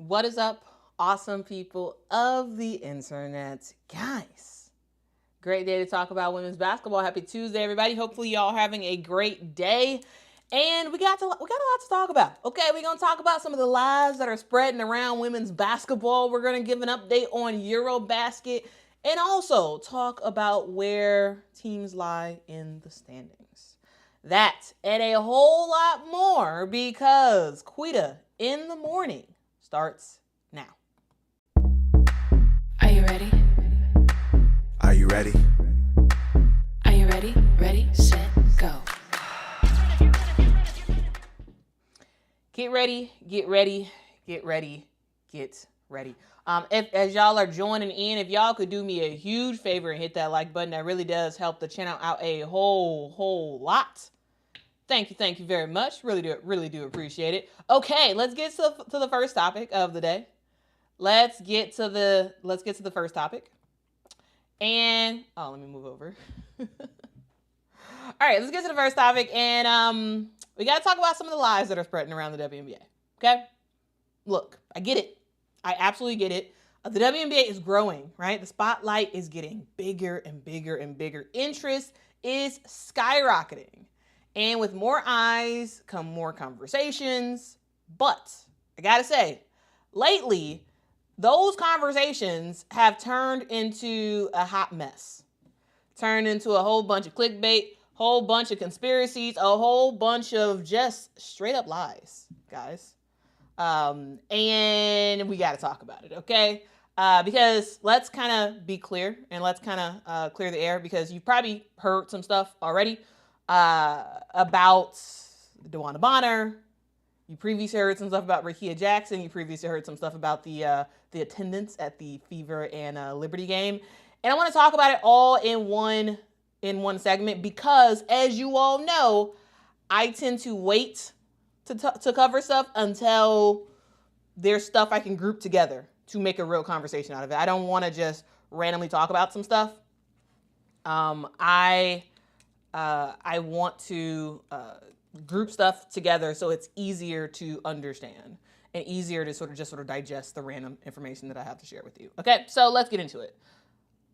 What is up, awesome people of the internet? Guys, great day to talk about women's basketball. Happy Tuesday, everybody. Hopefully y'all having a great day. And we got a lot to talk about. Okay, we're going to talk about some of the lies that are spreading around women's basketball. We're going to give an update on Eurobasket and also talk about where teams lie in the standings. That and a whole lot more because Quita in the morning starts now. Are you ready? Are you ready? Are you ready? Ready, set, go. Get ready, get ready, get ready, get ready. As y'all are joining in, if y'all could do me a huge favor and hit that like button, that really does help the channel out a whole lot. Thank you very much. Really do appreciate it. Okay, let's get to the first topic of the day. Let's get to the first topic. And let me move over. All right, let's get to the first topic, and we got to talk about some of the lies that are spreading around the WNBA. Okay? Look, I get it. I absolutely get it. The WNBA is growing, right? The spotlight is getting bigger and bigger and bigger. Interest is skyrocketing. And with more eyes come more conversations. But I gotta say, lately, those conversations have turned into a hot mess. Turned into a whole bunch of clickbait, whole bunch of conspiracies, a whole bunch of just straight up lies, guys. And we gotta talk about it, okay? Because let's kind of be clear and let's kind of clear the air, because you've probably heard some stuff already about DeWanna Bonner. You previously heard some stuff about Rickea Jackson. You previously heard some stuff about the attendance at the Fever and Liberty game. And I want to talk about it all in one segment because, as you all know, I tend to wait to cover stuff until there's stuff I can group together to make a real conversation out of it. I don't want to just randomly talk about some stuff. I want to group stuff together so it's easier to understand and easier to sort of digest the random information that I have to share with you. Okay, so let's get into it.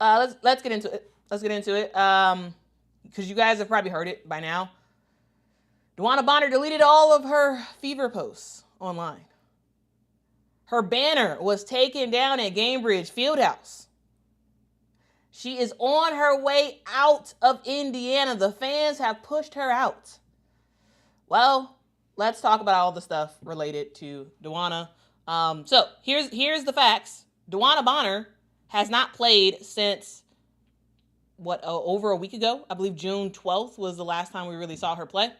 Let's get into it. Because you guys have probably heard it by now. DeWanna Bonner deleted all of her Fever posts online. Her banner was taken down at Gainbridge Fieldhouse. She is on her way out of Indiana. The fans have pushed her out. Well, let's talk about all the stuff related to DeWanna. So here's the facts. DeWanna Bonner has not played since over a week ago. I believe June 12th was the last time we really saw her play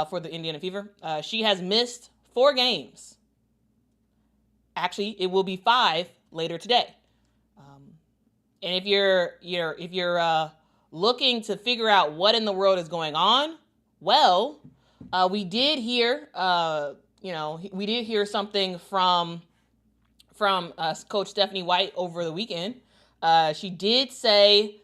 for the Indiana Fever. She has missed 4 games. Actually, it will be 5 later today. And if you're looking to figure out what in the world is going on, well, we did hear something from Coach Stephanie White over the weekend. She did say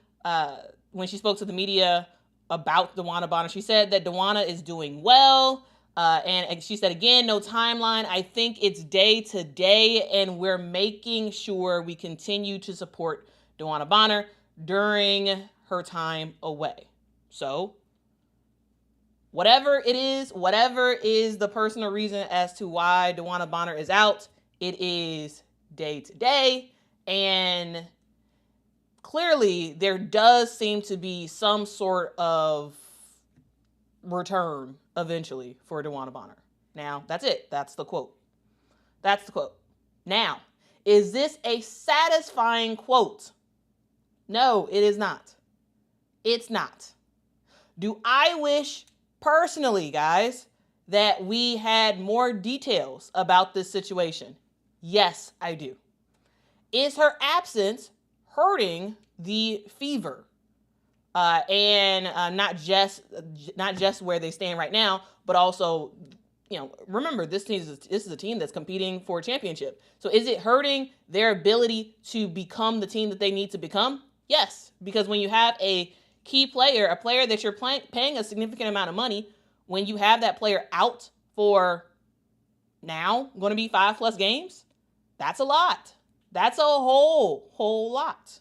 when she spoke to the media about DeWanna Bonner, she said that DeWanna is doing well. And she said, again, no timeline. I think it's day to day, and we're making sure we continue to support DeWanna Bonner during her time away. So whatever is the personal reason as to why DeWanna Bonner is out, it is day to day. And clearly there does seem to be some sort of return eventually for DeWanna Bonner. Now, that's it. That's the quote. Now, is this a satisfying quote? No, it is not. It's not. Do I wish personally, guys, that we had more details about this situation? Yes, I do. Is her absence hurting the Fever? And not just where they stand right now, but also, remember, this is a team that's competing for a championship. So is it hurting their ability to become the team that they need to become? Yes, because when you have a key player, a player that you're paying a significant amount of money, when you have that player out for now going to be 5+ games, That's a lot. That's a whole lot.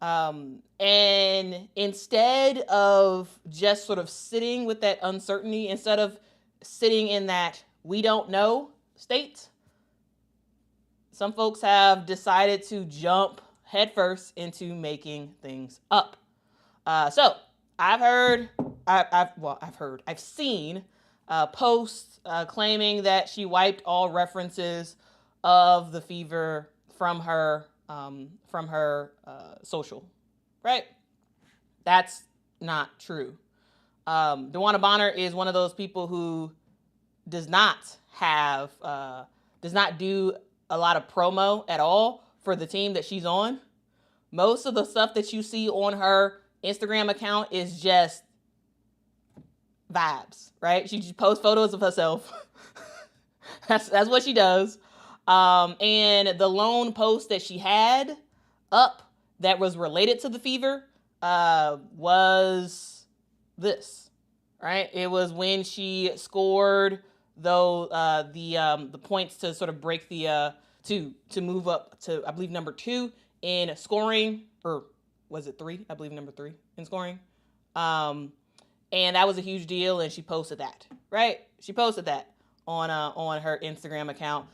And instead of just sort of sitting with that uncertainty, instead of sitting in that we don't know state, some folks have decided to jump headfirst into making things up. So I've seen posts claiming that she wiped all references of the fever from her social, right? That's not true. DeWanna Bonner is one of those people who does not do a lot of promo at all for the team that she's on. Most of the stuff that you see on her Instagram account is just vibes, right? She just posts photos of herself. That's what she does. And the lone post that she had up that was related to the fever was this, right? It was when she scored the points to sort of break the to move up to, I believe, number 2 in scoring, or was it 3? I believe number 3 in scoring. And that was a huge deal, and she posted that, right? She posted that on her Instagram account.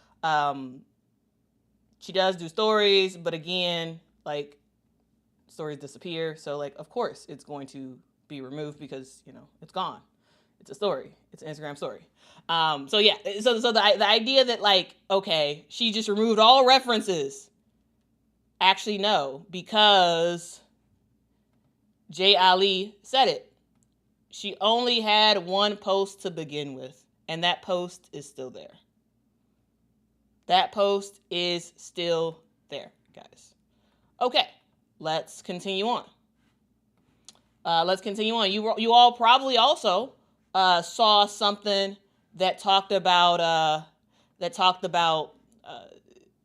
She does do stories, but again, like, stories disappear. So, like, of course it's going to be removed because, it's gone. It's a story. It's an Instagram story. So yeah. So the idea that, like, okay, she just removed all references. Actually, no, because Jay Ali said it. She only had one post to begin with, and that post is still there. That post is still there, guys. Okay, let's continue on. You all probably also saw something that talked about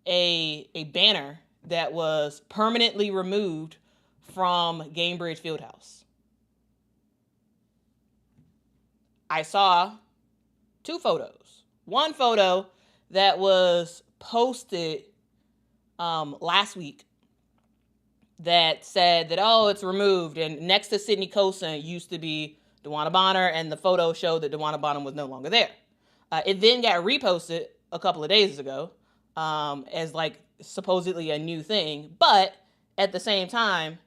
a banner that was permanently removed from Gamebridge Fieldhouse. I saw 2 photos. One photo that was posted last week that said that, oh, it's removed, and next to Sydney Cosin used to be DeWanna Bonner, and the photo showed that DeWanna Bonner was no longer there. It then got reposted a couple of days ago as, like, supposedly a new thing, but at the same time,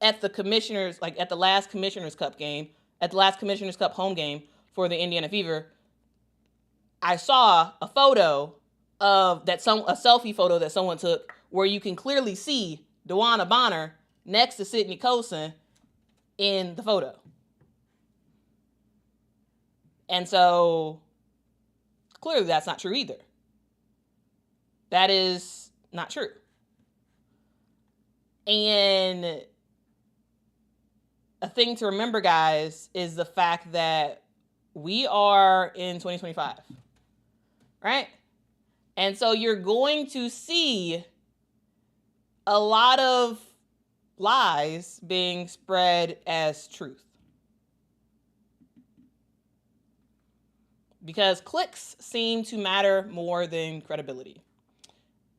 at the commissioners, like at the last Commissioners Cup game, at the last Commissioners Cup home game for the Indiana Fever, I saw a photo of a selfie photo that someone took where you can clearly see DeWanna Bonner next to Sydney Cosin in the photo. And so clearly that's not true either. That is not true. And a thing to remember, guys, is the fact that we are in 2025, right? And so you're going to see a lot of lies being spread as truth. Because clicks seem to matter more than credibility.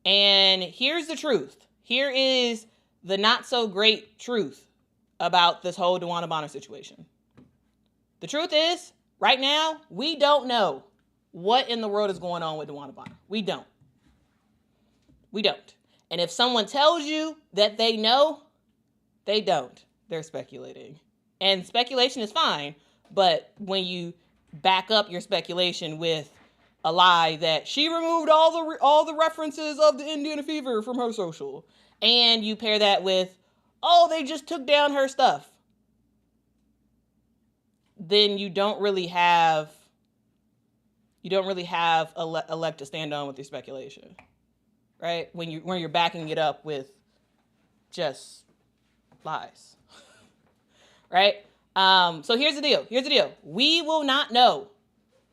And here's the truth. Here is the not so great truth about this whole DeWanna Bonner situation. The truth is, right now, we don't know what in the world is going on with DeWanna Bonner. We don't. And if someone tells you that they know, they don't. They're speculating. And speculation is fine, but when you back up your speculation with a lie that she removed all the references of the Indiana Fever from her social, and you pair that with, oh, they just took down her stuff, then you don't really have a leg to stand on with your speculation, right? When you're backing it up with just lies, right? So here's the deal. We will not know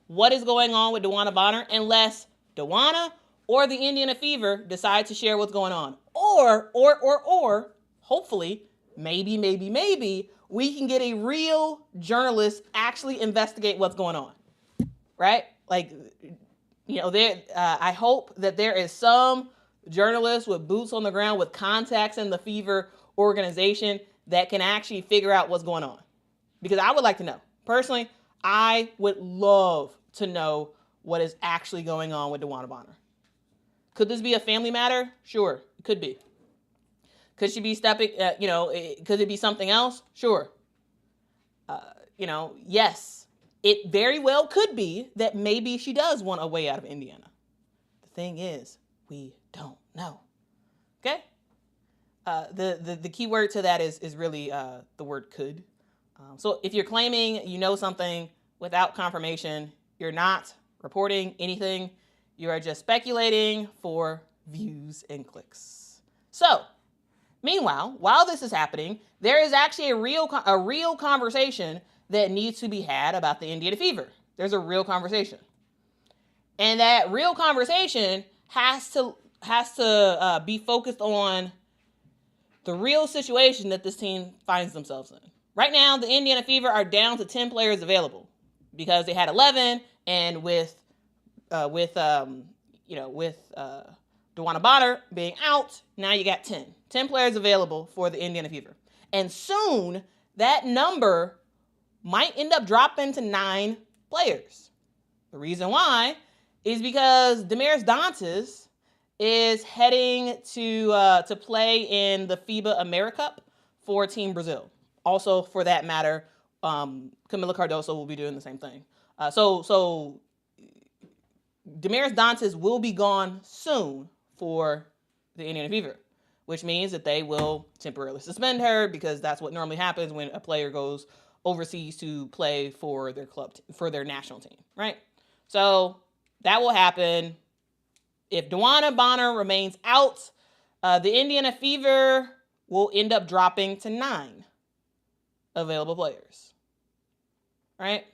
what is going on with DeWanna Bonner unless DeWanna or the Indiana Fever decide to share what's going on. Or, hopefully, maybe, we can get a real journalist actually investigate what's going on, right? Like, I hope that there is some journalist with boots on the ground with contacts in the Fever organization that can actually figure out what's going on. Because I would like to know. Personally, I would love to know what is actually going on with DeWanna Bonner. Could this be a family matter? Sure, it could be. Could she be stepping, could it be something else? Sure. Yes, it very well could be that maybe she does want a way out of Indiana. The thing is, we don't know. Okay? The key word to that is really the word could. So if you're claiming you know something without confirmation, you're not reporting anything. You are just speculating for views and clicks. So, meanwhile, while this is happening, there is actually a real conversation that needs to be had about the Indiana Fever. There's a real conversation. And that real conversation has to be focused on the real situation that this team finds themselves in. Right now, the Indiana Fever are down to 10 players available because they had 11, and with DeWanna Bonner being out, now you got 10. 10 players available for the Indiana Fever. And soon, that number might end up dropping to 9 players. The reason why is because Damaris Dantas is heading to play in the FIBA AmeriCup for Team Brazil. Also, for that matter, Camila Cardoso will be doing the same thing. So Damaris Dantas will be gone soon for the Indiana Fever, which means that they will temporarily suspend her because that's what normally happens when a player goes overseas to play for their club, for their national team, right? So that will happen. If DeWanna Bonner remains out, the Indiana Fever will end up dropping to 9 available players, right?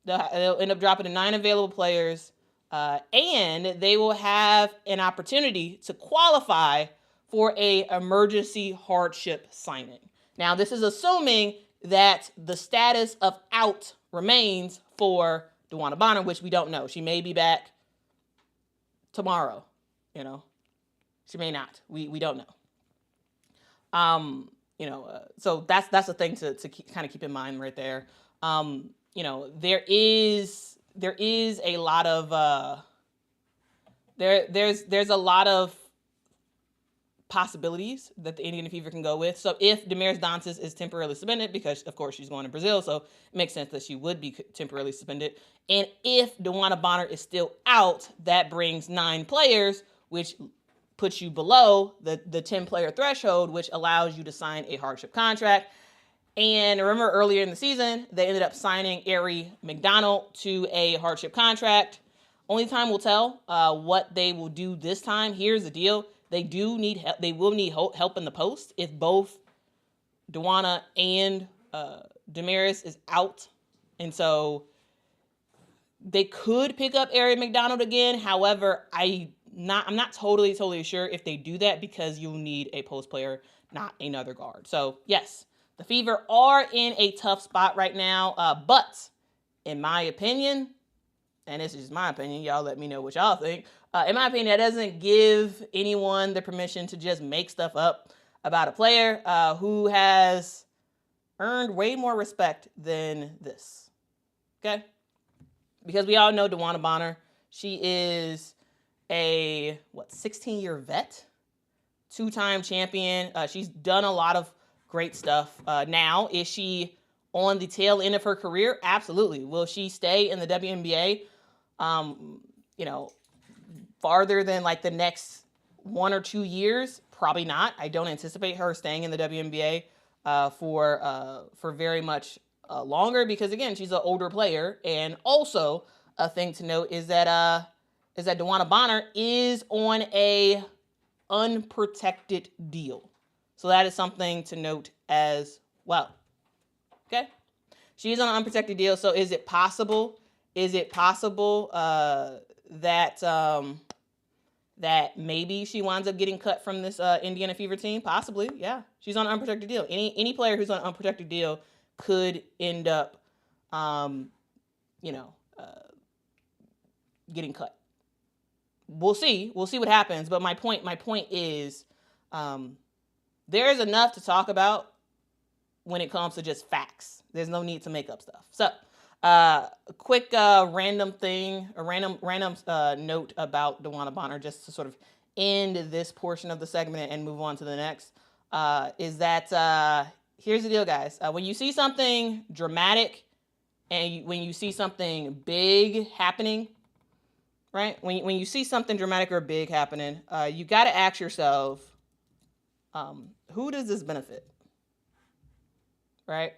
They'll end up dropping to 9 available players, and they will have an opportunity to qualify for a emergency hardship signing. Now, this is assuming that the status of out remains for DeWanna Bonner, which we don't know. She may be back tomorrow, She may not. We don't know. So that's the thing to kind of keep in mind right there. There is a lot of there's a lot of possibilities that the Indiana Fever can go with. So if Damaris Dantas is temporarily suspended, because of course she's going to Brazil, so it makes sense that she would be temporarily suspended. And if DeWanna Bonner is still out, that brings 9 players, which puts you below the 10-player threshold, which allows you to sign a hardship contract. And remember earlier in the season, they ended up signing Aari McDonald to a hardship contract. Only time will tell what they will do this time. Here's the deal. They will need help in the post if both DeWanna and Damaris is out. And so they could pick up Aari McDonald again. However, I'm not totally sure if they do that because you'll need a post player, not another guard. So yes, the Fever are in a tough spot right now. But in my opinion, and this is just my opinion, y'all let me know what y'all think. In my opinion, that doesn't give anyone the permission to just make stuff up about a player who has earned way more respect than this. Okay? Because we all know DeWanna Bonner. She is a 16-year vet, 2-time champion. She's done a lot of great stuff. Now, is she on the tail end of her career? Absolutely. Will she stay in the WNBA? Farther than like the next 1 or 2 years? Probably not. I don't anticipate her staying in the WNBA for very much longer because again, she's an older player. And also a thing to note is that DeWanna Bonner is on a unprotected deal. So that is something to note as well. Okay? She's on an unprotected deal. So is it possible that maybe she winds up getting cut from this Indiana Fever team? Possibly, yeah. She's on an unprotected deal. Any player who's on an unprotected deal could end up, getting cut. we'll see what happens. But my point is, there is enough to talk about when it comes to just facts. There's no need to make up stuff. So, a quick random note about DeWanna Bonner, just to sort of end this portion of the segment and move on to the next, is that here's the deal, guys. When you see something dramatic and when you see something big happening, right? When you see something dramatic or big happening, you got to ask yourself, who does this benefit? Right?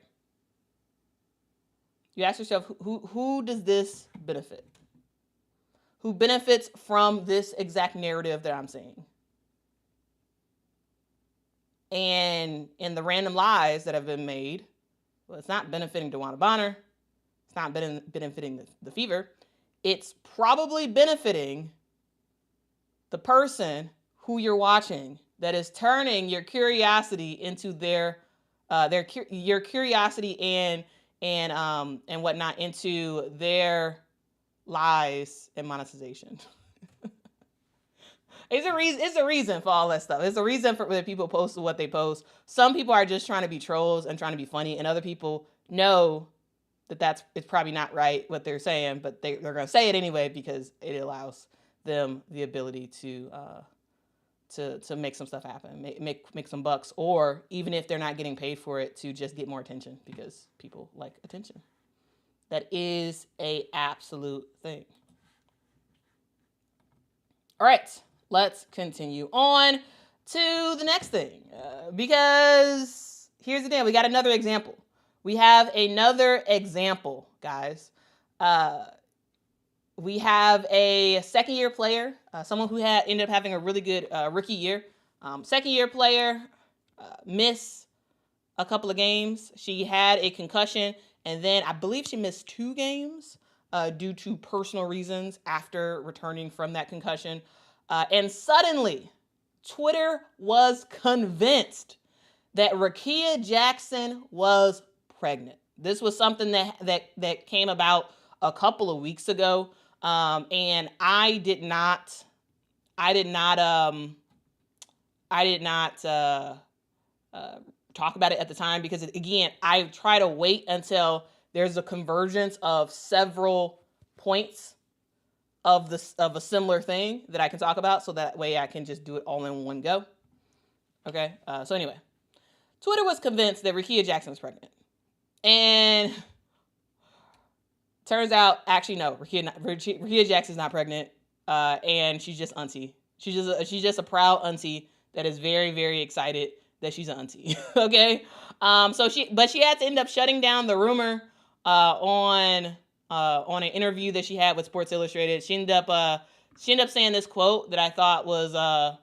You ask yourself, who does this benefit? Who benefits from this exact narrative that I'm seeing? And in the random lies that have been made, well, it's not benefiting DeWanna Bonner. It's not benefiting the Fever. It's probably benefiting the person who you're watching that is turning your curiosity into your curiosity and whatnot into their lies and monetization. It's a reason for all that stuff. It's a reason for when people post what they post. Some people are just trying to be trolls and trying to be funny, and other people know that it's probably not right what they're saying, but they're going to say it anyway because it allows them the ability to make some stuff happen, make some bucks, or even if they're not getting paid for it, to just get more attention because people like attention. That is a absolute thing. All right, let's continue on to the next thing, because here's the deal. We got another example. We have another example, guys. We have a second-year player, someone who ended up having a really good rookie year. Second-year player, missed a couple of games. She had a concussion, and then I believe she missed 2 games due to personal reasons after returning from that concussion. And suddenly, Twitter was convinced that Rickea Jackson was pregnant. This was something that came about a couple of weeks ago. And I did not talk about it at the time because, again, I try to wait until there's a convergence of several points of a similar thing that I can talk about, so that way I can just do it all in one go. Okay. So anyway, Twitter was convinced that Rickea Jackson was pregnant, and turns out, actually, no, Rickea Jackson's not pregnant, and she's just auntie. She's just a proud auntie that is very, very excited that she's an auntie. Okay, so she had to end up shutting down the rumor on an interview that she had with Sports Illustrated. She ended up saying this quote that I thought was a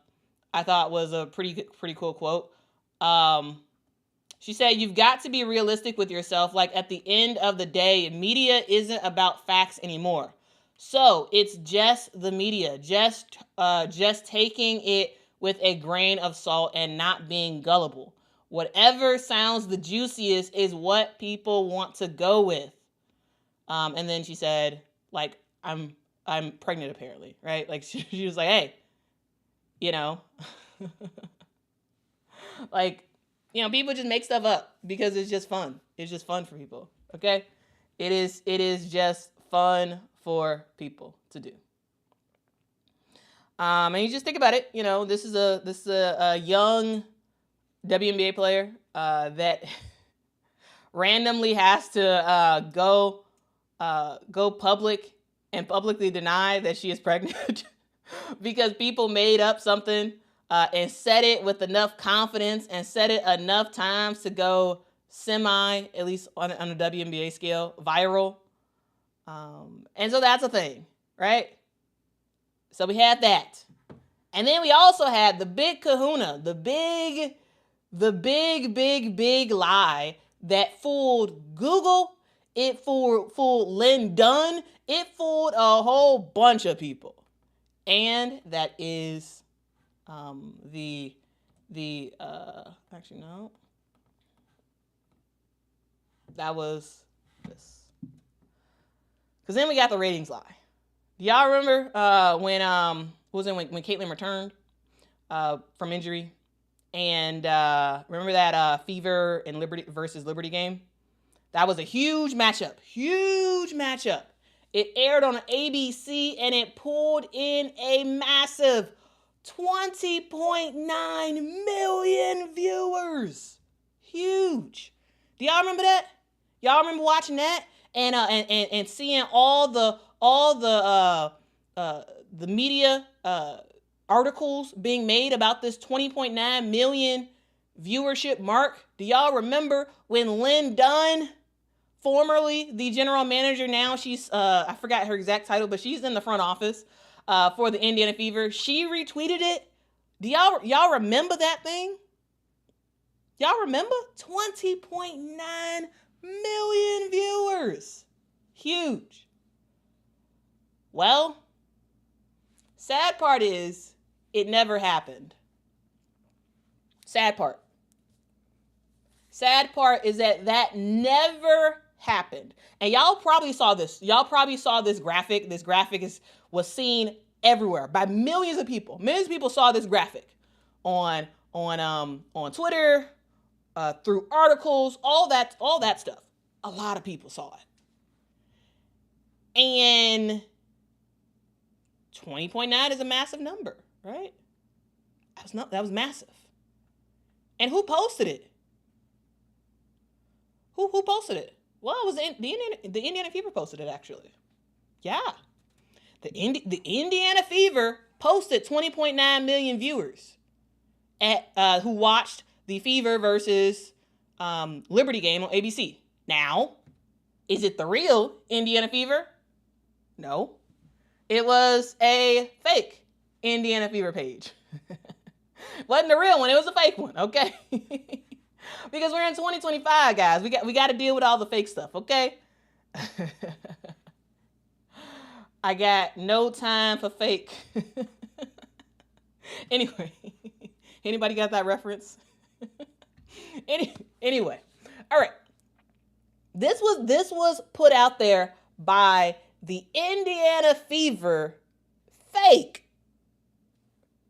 pretty cool quote. She said, "You've got to be realistic with yourself. Like, at the end of the day, media isn't about facts anymore. So it's just the media, just taking it with a grain of salt and not being gullible. Whatever sounds the juiciest is what people want to go with." And then she said, like, I'm pregnant apparently, right? Like she was like, hey, like, people just make stuff up because it's just fun. It's just fun for people. Okay. It is just fun for people to do. And you just think about it, this is a young WNBA player, that randomly has to, go public and publicly deny that she is pregnant because people made up something, and said it with enough confidence and said it enough times to go at least on a WNBA scale, viral. And so that's a thing, right? So we had that. And then we also had the big kahuna, the big lie that fooled Google. It fooled Lynn Dunn. It fooled a whole bunch of people. And that is actually, no. That was this. Because then we got the ratings lie. Do y'all remember when was in when Caitlin returned from injury. And remember that Fever and Liberty versus Liberty game? That was a huge matchup. Huge matchup. It aired on ABC and it pulled in a massive 20.9 million viewers. Huge. Do y'all remember that? Y'all remember watching that and seeing all the media articles being made about this 20.9 million viewership mark? Do y'all remember when Lynn Dunn, formerly the general manager, now she's I forgot her exact title, but she's in the front office for the Indiana Fever, she retweeted it? Do y'all remember that thing? Y'all remember? 20.9 million viewers. Huge. Well, sad part is it never happened. Sad part. Sad part is that never happened. And y'all probably saw this. Y'all probably saw this graphic. This graphic was seen everywhere by millions of people. Millions of people saw this graphic on Twitter, through articles, all that stuff. A lot of people saw it. And 20.9 is a massive number, right? That was massive. And who posted it? Who posted it? Well, it was the Indiana Fever posted it, actually. Yeah. The Indiana Fever posted 20.9 million viewers who watched the Fever versus Liberty game on ABC. Now, is it the real Indiana Fever? No. It was a fake Indiana Fever page. Wasn't the real one, it was a fake one, okay? Because we're in 2025, guys. We got to deal with all the fake stuff, okay? I got no time for fake. Anyway, anybody got that reference? Anyway, all right. This was put out there by the Indiana Fever fake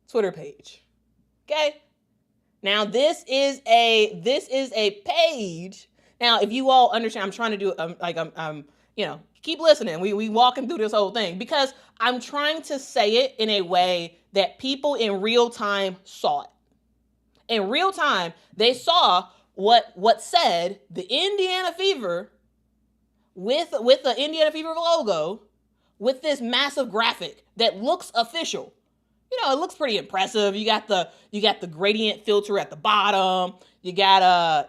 Twitter page. Okay? Now this is a page. Now, if you all understand, I'm trying to do I'm keep listening. We walking through this whole thing because I'm trying to say it in a way that people in real time saw it. In real time, they saw what said the Indiana Fever with the Indiana Fever logo with this massive graphic that looks official. You know, it looks pretty impressive. You got the gradient filter at the bottom. You got the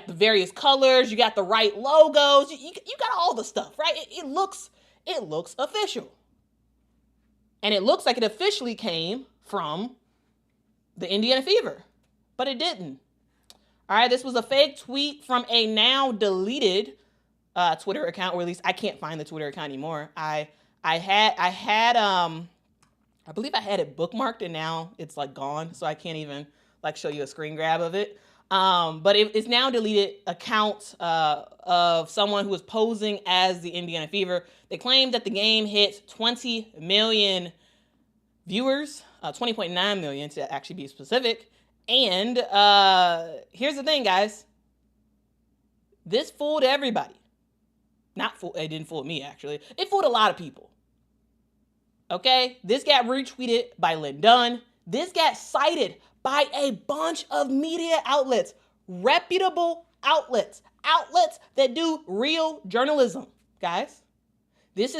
various colors. You got the right logos. You got all the stuff, right? It looks official. And it looks like it officially came from the Indiana Fever, but it didn't. All right, this was a fake tweet from a now deleted Twitter account, or at least I can't find the Twitter account anymore. I believe I had it bookmarked and now it's like gone, so I can't even like show you a screen grab of it. But it's now deleted account of someone who was posing as the Indiana Fever. They claimed that the game hit 20 million viewers, 20.9 million to actually be specific. And here's the thing, guys. This fooled everybody. It didn't fool me, actually. It fooled a lot of people. Okay? This got retweeted by Lynn Dunn. This got cited by a bunch of media outlets, reputable outlets that do real journalism, guys. This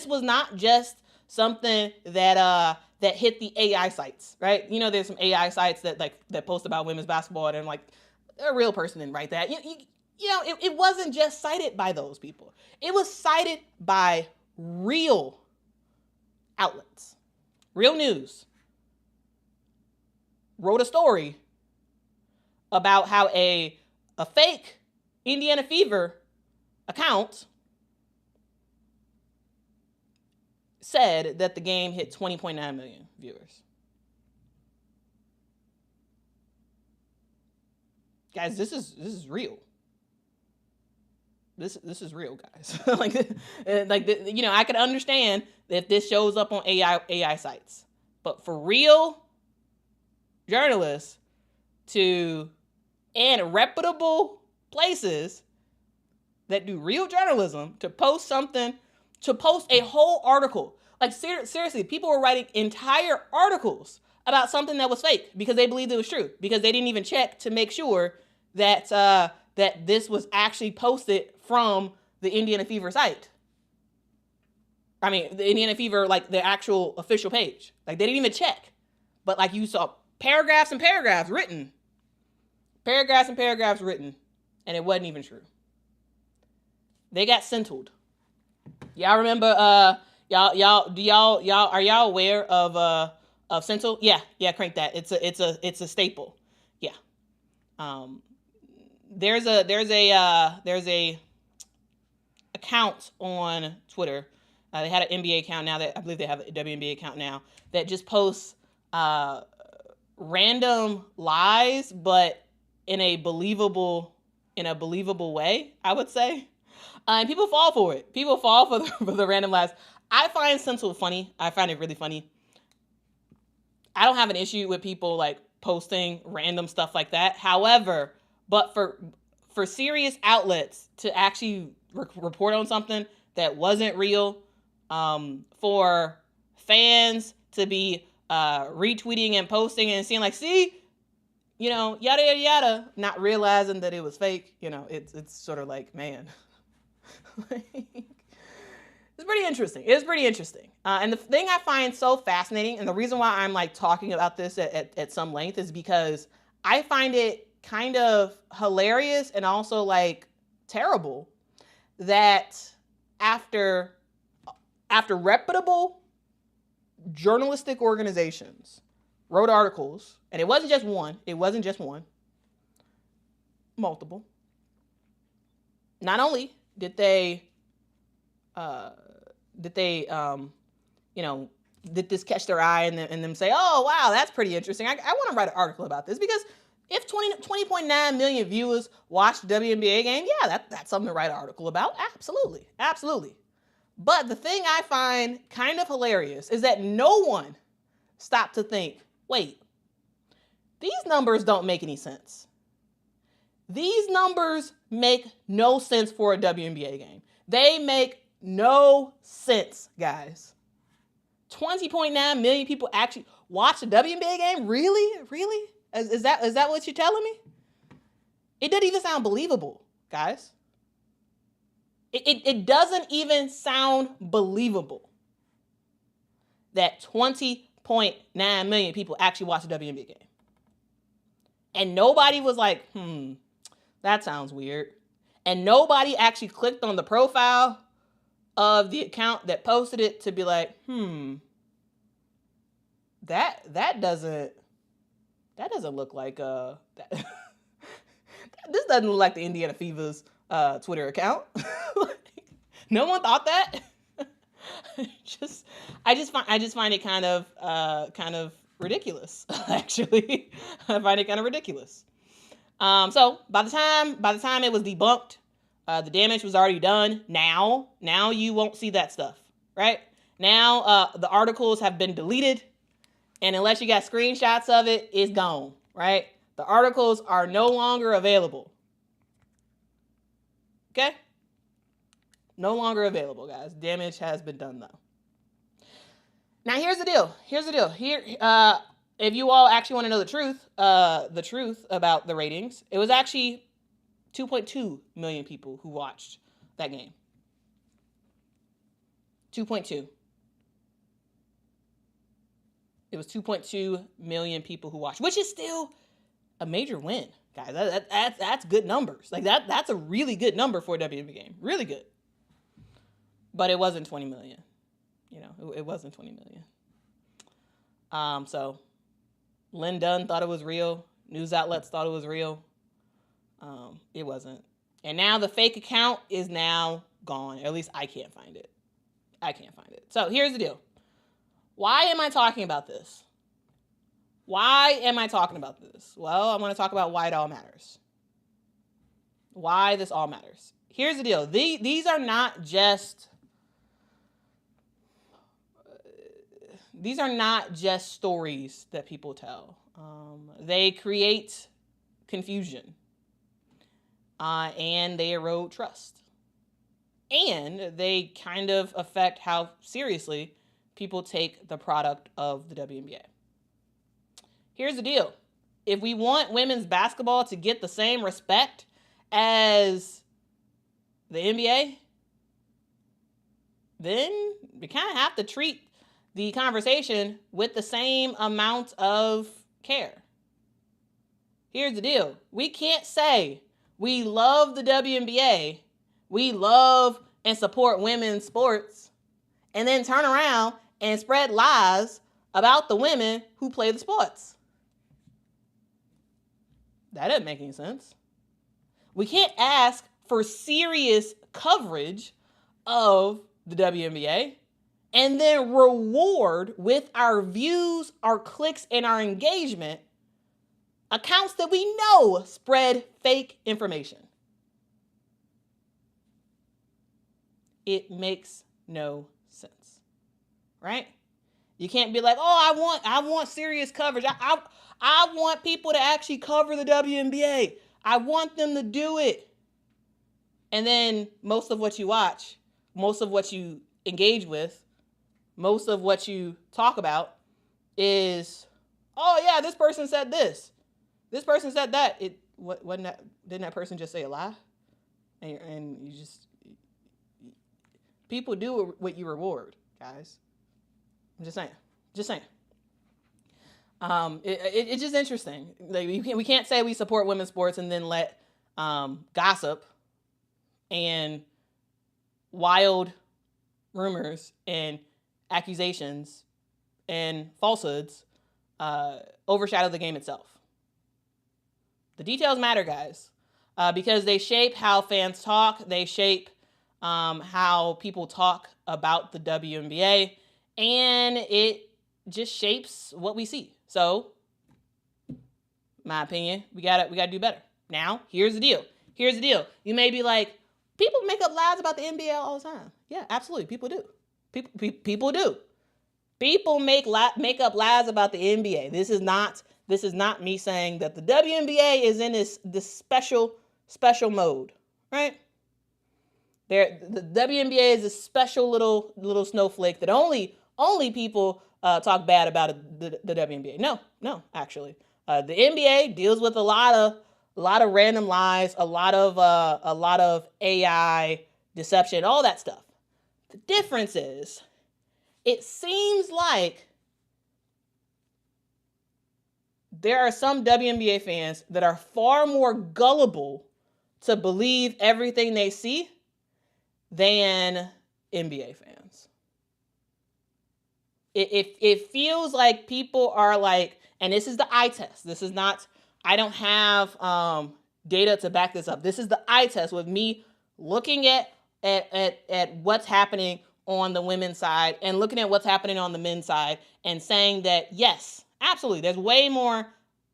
was not just something that hit the AI sites, right? You know, there's some AI sites that post about women's basketball and like a real person didn't write that. It wasn't just cited by those people. It was cited by real outlets. Real News wrote a story about how a fake Indiana Fever account said that the game hit 20.9 million viewers. Guys, this is real. this is real, guys. I could understand if this shows up on AI sites, but for real journalists and reputable places that do real journalism to post a whole article. Like, seriously, people were writing entire articles about something that was fake because they believed it was true, because they didn't even check to make sure that that this was actually posted from the Indiana Fever site. I mean, the Indiana Fever, like the actual official page. Like, they didn't even check. But like, you saw paragraphs and paragraphs written. And it wasn't even true. They got sentled. Y'all remember, are y'all aware of Sentinel? Yeah, crank that. It's a staple. Yeah. There's a account on Twitter. They had an NBA account now, that I believe they have a WNBA account now, that just posts random lies, but in a believable way, I would say. And people fall for it. People fall for the random lies. I find Sentinel funny. I find it really funny. I don't have an issue with people like posting random stuff like that. However, but for serious outlets to actually report on something that wasn't real, for fans to be retweeting and posting and seeing like, see, yada yada yada, not realizing that it was fake. It's sort of like, man. It's pretty interesting. It's pretty interesting. And the thing I find so fascinating, and the reason why I'm like talking about this at some length, is because I find it kind of hilarious and also like terrible that after reputable journalistic organizations wrote articles, and it wasn't just one, multiple. Not only did they did this catch their eye and them say, oh, wow, that's pretty interesting. I want to write an article about this, because if 20.9 million viewers watched the WNBA game, yeah, that's something to write an article about. Absolutely. Absolutely. But the thing I find kind of hilarious is that no one stopped to think, wait, these numbers don't make any sense. These numbers make no sense for a WNBA game. They make no sense, guys. 20.9 million people actually watch a WNBA game? Really? Really? Is that what you're telling me? It doesn't even sound believable, guys. It doesn't even sound believable that 20.9 million people actually watch a WNBA game. And nobody was like, that sounds weird. And nobody actually clicked on the profile of the account that posted it to be like, that doesn't look like that. This doesn't look like the Indiana Fever's Twitter account. No one thought that. I just find it kind of ridiculous. Actually, I find it kind of ridiculous. So by the time it was debunked, the damage was already done. Now you won't see that stuff, right? Now the articles have been deleted, and unless you got screenshots of it, it's gone, right? The articles are no longer available. Okay? No longer available, guys. Damage has been done, though. Now, here's the deal. Here, if you all actually want to know the truth about the ratings, it was actually 2.2 million people who watched that game. 2.2. It was 2.2 million people who watched, which is still a major win, guys. That's good numbers. Like that's a really good number for a WNBA game. Really good. But it wasn't 20 million. It wasn't 20 million. So Lynn Dunn thought it was real. News outlets thought it was real. It wasn't. And now the fake account is now gone. At least I can't find it. So here's the deal. Why am I talking about this? Well, I want to talk about why it all matters. why this all matters. Here's the deal. These are not just stories that people tell. They create confusion, and they erode trust, and they kind of affect how seriously people take the product of the WNBA. Here's the deal. If we want women's basketball to get the same respect as the NBA, then we kind of have to treat the conversation with the same amount of care. Here's the deal. We can't say we love the WNBA, we love and support women's sports, and then turn around and spread lies about the women who play the sports. That doesn't make any sense. We can't ask for serious coverage of the WNBA and then reward with our views, our clicks, and our engagement accounts that we know spread fake information. It makes no sense, right? You can't be like, oh, I want serious coverage. I want people to actually cover the WNBA. I want them to do it. And then most of what you watch, most of what you engage with, most of what you talk about is, oh yeah, this person said this. This person said that. Didn't that person just say a lie? And you just, people do what you reward, guys. I'm just saying. It's just interesting. Like we can't say we support women's sports and then let gossip and wild rumors and accusations and falsehoods overshadow the game itself. The details matter, guys, because they shape how fans talk. They shape how people talk about the WNBA, and it just shapes what we see. So, my opinion, we gotta do better. Now, here's the deal. You may be like, people make up lies about the NBA all the time. Yeah, absolutely, people do. People do. People make up lies about the NBA. This is not me saying that the WNBA is in this special mode, right? The WNBA is a special little snowflake that only people talk bad about the WNBA. No, actually, the NBA deals with a lot of random lies, a lot of AI deception, all that stuff. The difference is, it seems like there are some WNBA fans that are far more gullible to believe everything they see than NBA fans. It feels like people are like, and this is the eye test. This is not, I don't have data to back this up. This is the eye test with me looking at what's happening on the women's side and looking at what's happening on the men's side and saying that, yes, absolutely, there's way more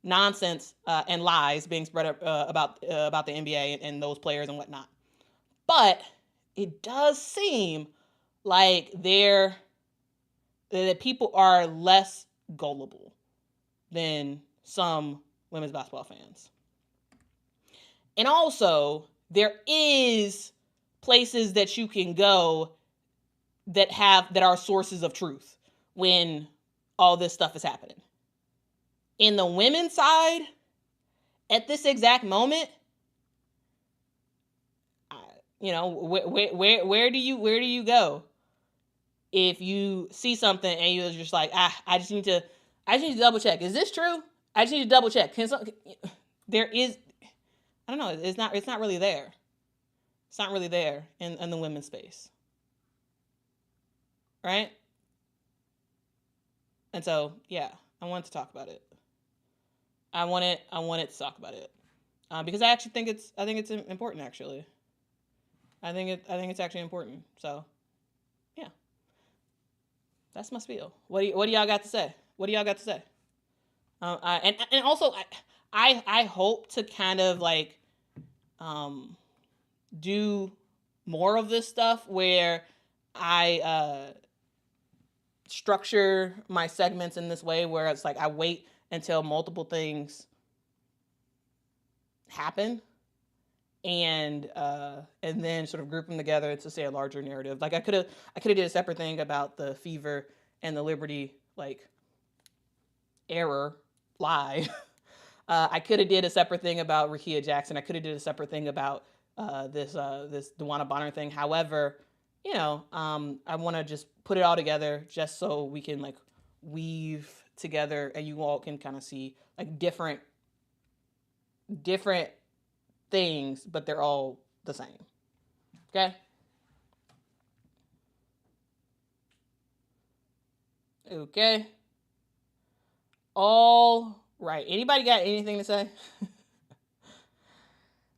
nonsense and lies being spread about the NBA and those players and whatnot. But it does seem like that people are less gullible than some women's basketball fans. And also, there is places that you can go that are sources of truth when all this stuff is happening. In the women's side, at this exact moment, where do you go if you see something and you're just like, I just need to double check. Is this true? I just need to double check. There is, I don't know. It's not really there. It's not really there in the women's space. Right? And so, yeah, I wanted to talk about it. I wanted to talk about it because I actually think it's important. Actually, I think it's actually important. So, yeah, that's my spiel. What do y'all got to say? And also I hope to kind of like do more of this stuff where I structure my segments in this way where it's like I wait until multiple things happen and then sort of group them together to say a larger narrative. Like I could have did a separate thing about the Fever and the Liberty like lie. I could have did a separate thing about Rickea Jackson. I could have did a separate thing about this DeWanna Bonner thing. However, I want to just put it all together just so we can like weave together and you all can kind of see like different things, but they're all the same. Okay? Okay. All right. Anybody got anything to say?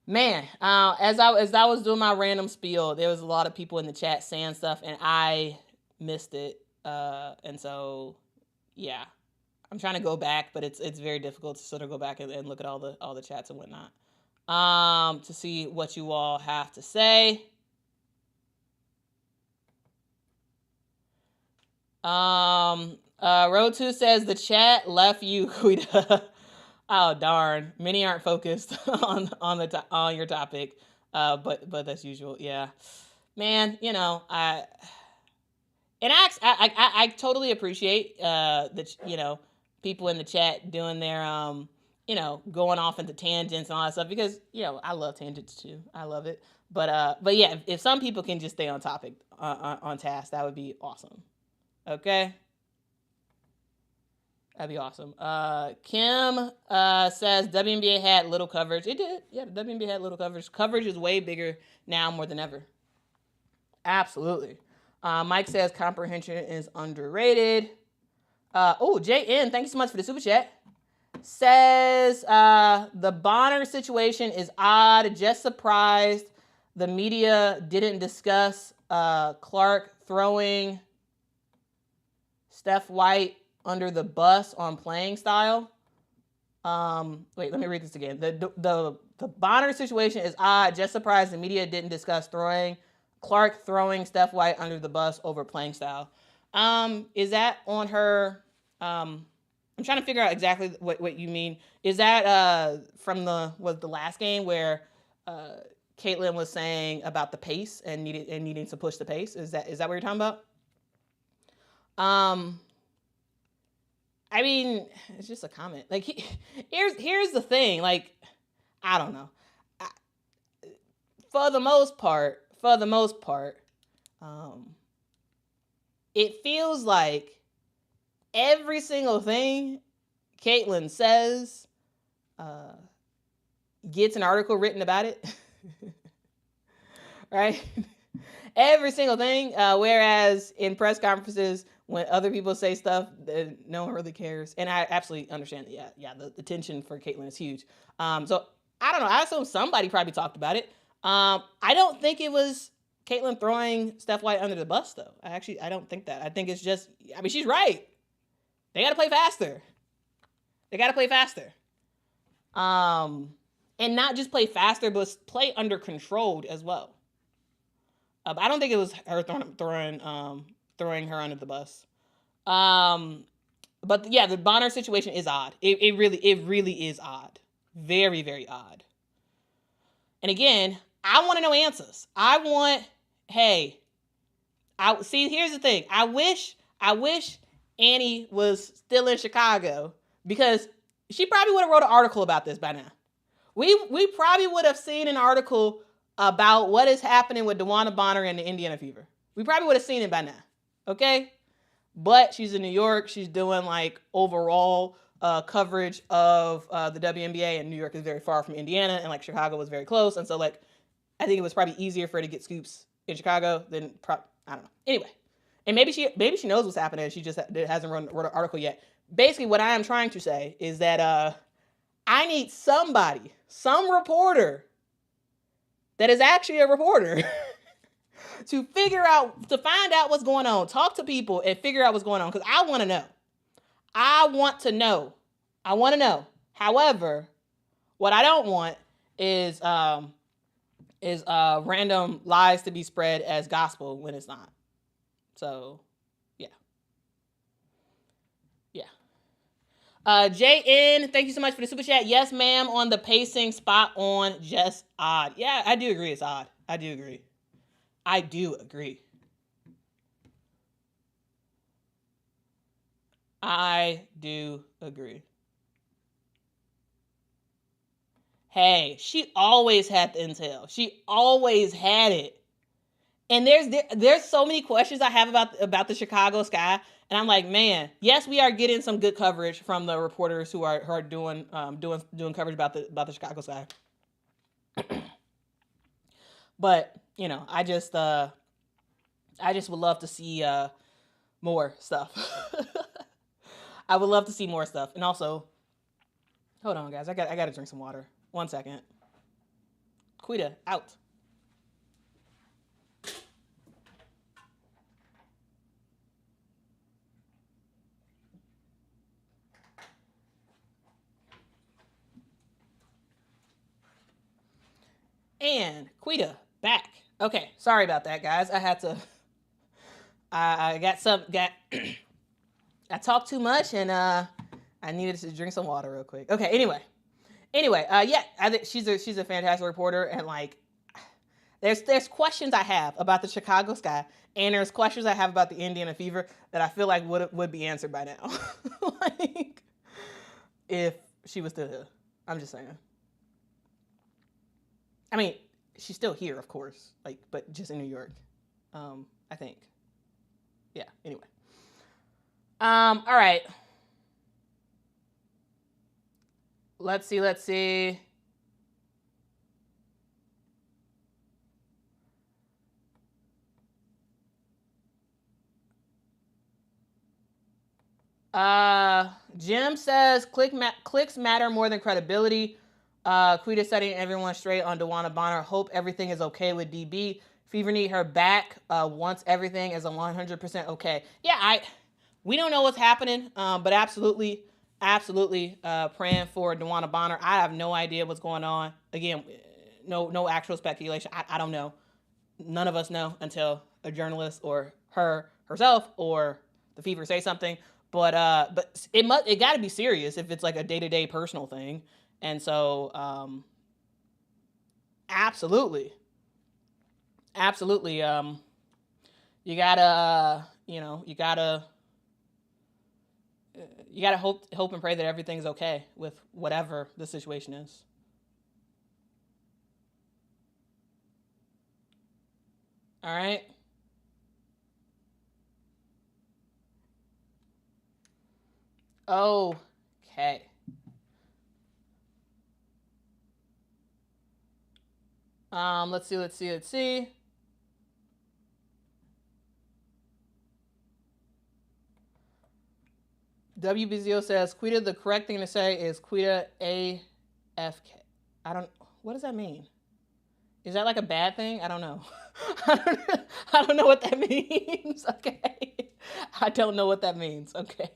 Man, as I was doing my random spiel, there was a lot of people in the chat saying stuff, and I missed it. And so, yeah, I'm trying to go back, but it's very difficult to sort of go back and look at all the chats and whatnot, to see what you all have to say. Road 2 says the chat left you, Quita. Oh darn! Many aren't focused on your topic, but that's usual. Yeah, man. I totally appreciate that people in the chat doing their going off into tangents and all that stuff because I love tangents too. I love it. But yeah, if some people can just stay on topic on task, that would be awesome. Okay. That'd be awesome. Kim says WNBA had little coverage. It did. Yeah, the WNBA had little coverage. Coverage is way bigger now more than ever. Absolutely. Mike says comprehension is underrated. JN, thank you so much for the super chat. Says the Bonner situation is odd. Just surprised the media didn't discuss Clark throwing Steph White under the bus on playing style. Wait, let me read this again. The Bonner situation is odd. Just surprised the media didn't discuss Clark throwing Steph White under the bus over playing style. Is that on her? I'm trying to figure out exactly what you mean. Is that from the last game where Caitlin was saying about the pace and needing to push the pace? Is that what you're talking about? I mean, it's just a comment. Like, here's the thing. Like, I don't know. For the most part, it feels like every single thing Caitlin says gets an article written about it. Right? Every single thing. Whereas in press conferences, when other people say stuff, no one really cares. And I absolutely understand that. Yeah, the tension for Caitlin is huge. So I don't know. I assume somebody probably talked about it. I don't think it was Caitlin throwing Steph White under the bus, though. I don't think that. I think it's just, she's right. They got to play faster. And not just play faster, but play under controlled as well. I don't think it was her throwing her under the bus. But yeah, the Bonner situation is odd. It really is odd. Very, very odd. And again, I want to know answers. Here's the thing. I wish Annie was still in Chicago because she probably would have wrote an article about this by now. We probably would have seen an article about what is happening with DeWanna Bonner and the Indiana Fever. We probably would have seen it by now. Okay? But she's in New York. She's doing like overall coverage of the WNBA, and New York is very far from Indiana, and like Chicago was very close. And so like I think it was probably easier for her to get scoops in Chicago than I don't know. Anyway, and maybe she knows what's happening. She just hasn't wrote an article yet. Basically, what I am trying to say is that I need some reporter that is actually a reporter to find out what's going on, talk to people and figure out what's going on. Because I want to know. However, what I don't want is is random lies to be spread as gospel when it's not. So, yeah. JN, thank you so much for the super chat. Yes, ma'am, on the pacing, spot on, just odd. Yeah, I do agree it's odd. I do agree. I do agree. Hey, she always had the intel. She always had it. And there's so many questions I have about the Chicago Sky, and I'm like, man, yes, we are getting some good coverage from the reporters who are doing coverage about the Chicago Sky. But you know, I just would love to see more stuff. I would love to see more stuff, and also, hold on, guys, I got to drink some water. 1 second. Quita out. And Quita back. Okay, sorry about that, guys. I had to. I talked too much, and I needed to drink some water real quick. Okay. Anyway, yeah, I think she's a fantastic reporter, and like, there's questions I have about the Chicago Sky, and there's questions I have about the Indiana Fever that I feel like would be answered by now, like if she was still here. I'm just saying. I mean, she's still here, of course, like, but just in New York, I think. Yeah. Anyway. All right. Let's see. Jim says clicks matter more than credibility. Quita setting everyone straight on DeWanna Bonner. Hope everything is okay with DB. Fever need her back once everything is 100% okay. Yeah, we don't know what's happening, but absolutely praying for DeWanna Bonner. I have no idea what's going on. Again, no actual speculation. I don't know. None of us know until a journalist or herself or the Fever say something. But it got to be serious if it's like a day-to-day personal thing. And so, absolutely. You gotta hope and pray that everything's okay with whatever the situation is. All right. Okay. Let's see. WBZO says, Quita, the correct thing to say is Quita AFK. What does that mean? Is that like a bad thing? I don't know. I don't know what that means. Okay. I don't know what that means. Okay.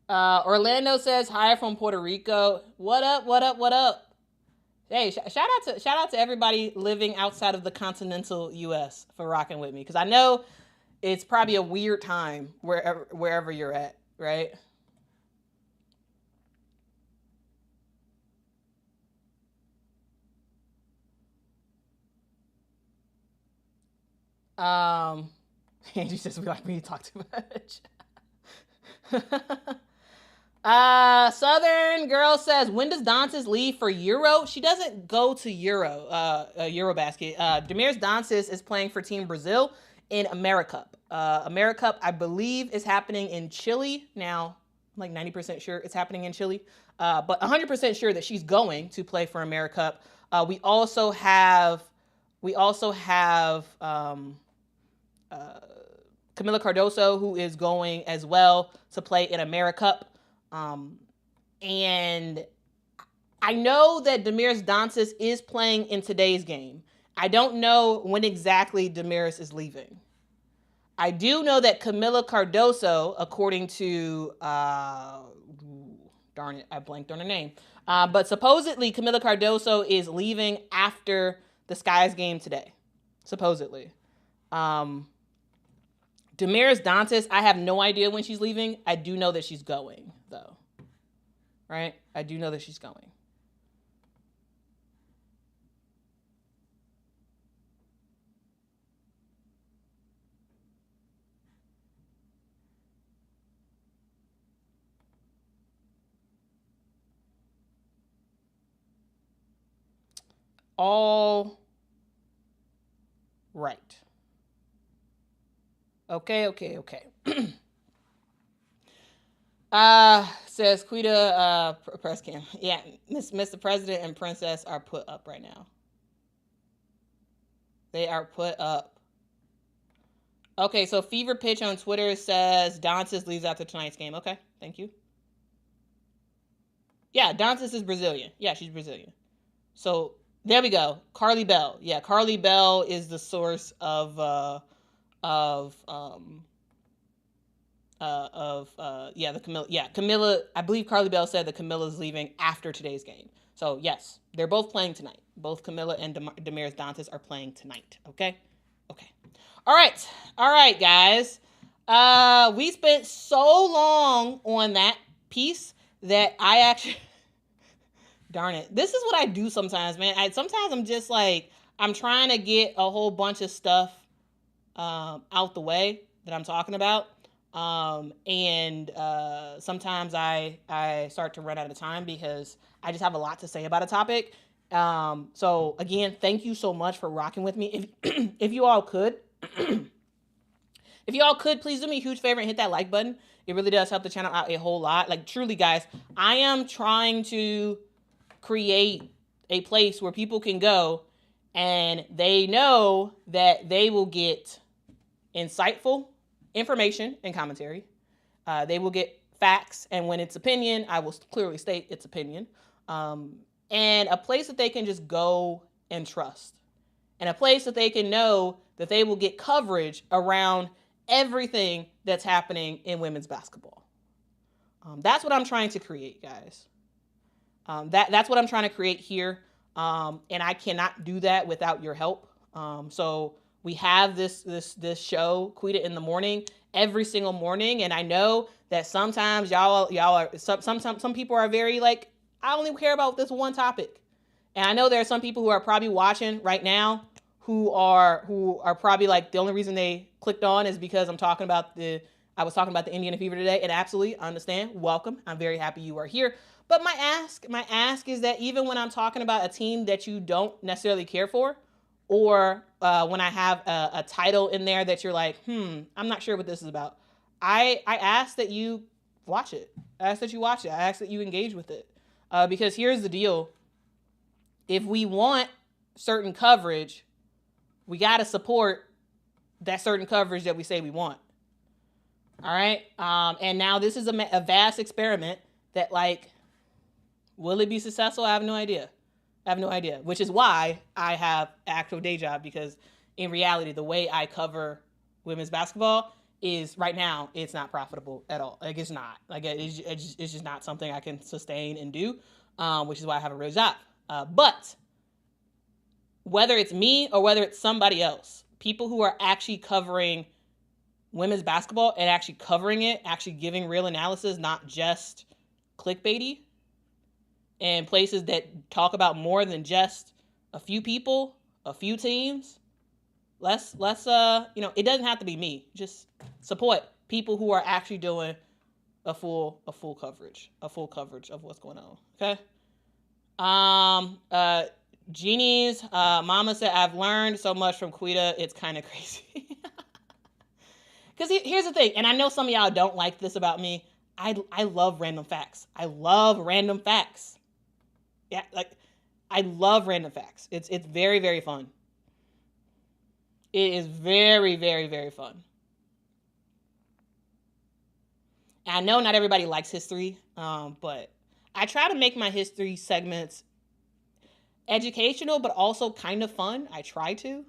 Orlando says, hi from Puerto Rico. What up? Hey, shout out to everybody living outside of the continental U.S. for rocking with me, because I know it's probably a weird time wherever you're at, right? Angie says we like me to talk too much. Southern girl says, when does Dantas leave for Euro? She doesn't go to Eurobasket. Demirs Dantas is playing for Team Brazil in AmeriCup. AmeriCup, I believe, is happening in Chile. Now, I'm like 90% sure it's happening in Chile. But 100% sure that she's going to play for AmeriCup. We also have Camila Cardoso, who is going as well to play in AmeriCup. And I know that Demirs Dantas is playing in today's game. I don't know when exactly Demirs is leaving. I do know that Camila Cardoso, according to Darn it, I blanked on her name. But supposedly Camila Cardoso is leaving after the Skies game today. Supposedly. Damaris Dantas, I have no idea when she's leaving. I do know that she's going, though. Right? I do know that she's going. All right. Okay. Says Quita, press cam. Yeah, Mr. President and Princess are put up right now. They are put up. Okay, so Fever Pitch on Twitter says Dantas leaves after tonight's game. Okay, thank you. Yeah, Dantas is Brazilian. Yeah, she's Brazilian. So there we go. Carly Bell. Yeah, Carly Bell is the source of the Camila. Yeah, Camila. I believe Carly Bell said that Camilla's leaving after today's game. So yes, they're both playing tonight. Both Camila and Damaris Dantas are playing tonight. Okay. All right, guys. We spent so long on that piece that I actually. Darn it. This is what I do sometimes, man. Sometimes I'm just like, I'm trying to get a whole bunch of stuff out the way that I'm talking about. And sometimes I start to run out of time because I just have a lot to say about a topic. So again, thank you so much for rocking with me. If you all could, please do me a huge favor and hit that like button. It really does help the channel out a whole lot. Like truly, guys, I am trying to create a place where people can go and they know that they will get insightful information and commentary. They will get facts, and when it's opinion, I will clearly state its opinion. And a place that they can just go and trust. And a place that they can know that they will get coverage around everything that's happening in women's basketball. That's what I'm trying to create, guys. That's what I'm trying to create here. And I cannot do that without your help. So we have this show, Quita in the Morning, every single morning. And I know that sometimes y'all are, some people are very like, I only care about this one topic. And I know there are some people who are probably watching right now who are probably like, the only reason they clicked on is because I was talking about the Indiana Fever today. And absolutely, I understand. Welcome. I'm very happy you are here. But my ask is that even when I'm talking about a team that you don't necessarily care for, or when I have a title in there that you're like, I'm not sure what this is about, I ask that you watch it. I ask that you watch it. I ask that you engage with it. Because here's the deal. If we want certain coverage, we got to support that certain coverage that we say we want. All right? And now this is a vast experiment that, like, will it be successful? I have no idea. Which is why I have an actual day job, because in reality, the way I cover women's basketball is right now, it's not profitable at all. Like, it's not. Like, it's just not something I can sustain and do, which is why I have a real job. But whether it's me or whether it's somebody else, people who are actually covering women's basketball and actually covering it, actually giving real analysis, not just clickbaity, and places that talk about more than just a few people, a few teams. Let's it doesn't have to be me. Just support people who are actually doing a full coverage of what's going on. Okay. Jeannie's mama said, I've learned so much from Quita, it's kind of crazy. Because here's the thing, and I know some of y'all don't like this about me. I love random facts. Yeah, like, I love random facts. It's very, very fun. It is very, very, very fun. And I know not everybody likes history, but I try to make my history segments educational, but also kind of fun. I try to.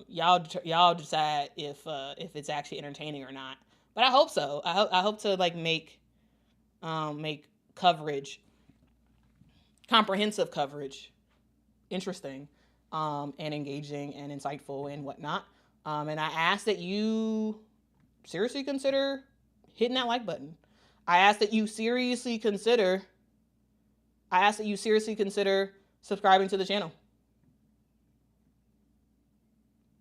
Y'all decide if it's actually entertaining or not. But I hope so. I hope to like make make coverage, comprehensive coverage, interesting, and engaging and insightful and whatnot. And I ask that you seriously consider hitting that like button. I ask that you seriously consider subscribing to the channel.